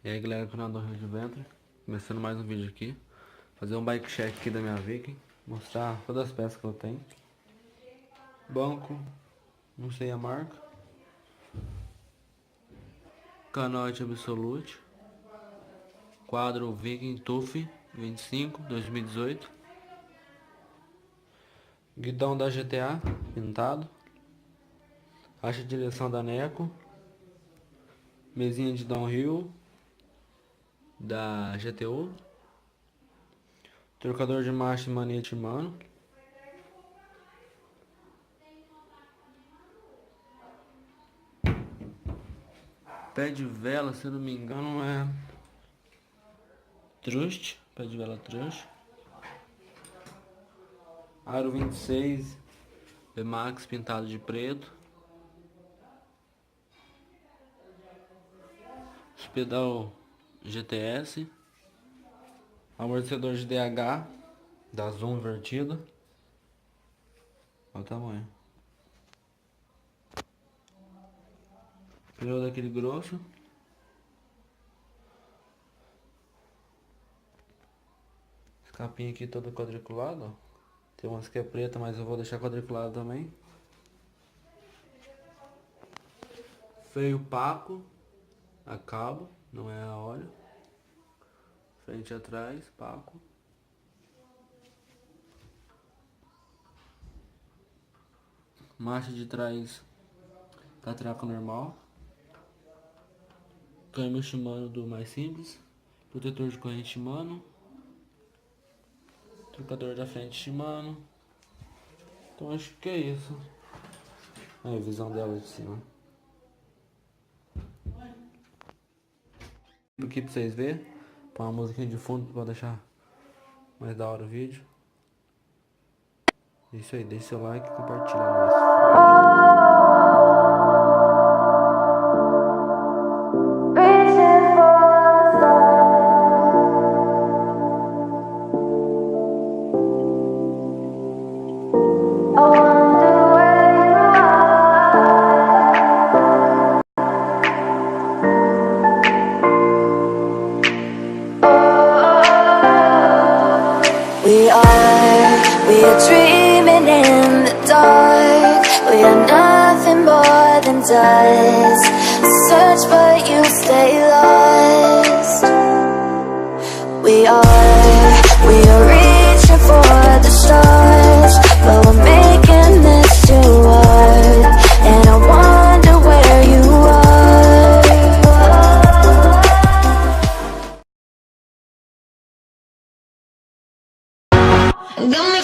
E aí galera, canal do Rio de Ventre, começando mais um vídeo aqui. Fazer um bike check aqui da minha Viking, mostrar todas as peças que eu tenho. Banco, não sei a marca. Canote Absolute. Quadro Viking TUF 25 2018. Guidão da GTA pintado. Caixa de direção da Neco. Mesinha de downhill da GTU. Trocador de marcha e manete Shimano. Pé de vela, se eu não me engano, é Trust. Pé de vela Trust. Aro 26 VMAX pintado de preto. Os pedal GTS. Amortecedor de DH da Zoom invertida. Olha o tamanho. Pneu daquele grosso. Escapinho aqui todo quadriculado, ó. Tem umas que é preta, mas eu vou deixar quadriculado também. Freio Paco a cabo, não é a óleo. Frente e atrás, Paco. Marcha de trás, catraca normal. Câmbio Shimano do mais simples. Protetor de corrente Shimano. Trocador da frente Shimano. Então acho que é isso. Aí a visão dela de cima. Aqui pra vocês verem. Põe uma musiquinha de fundo pra deixar mais da hora o vídeo. É isso aí, deixa seu like e compartilha nosso. We are dreaming in the dark. We are nothing more than dust. Search but you stay lost. We are reaching for the stars, but we're making this too hard. And I wonder where you are. Got me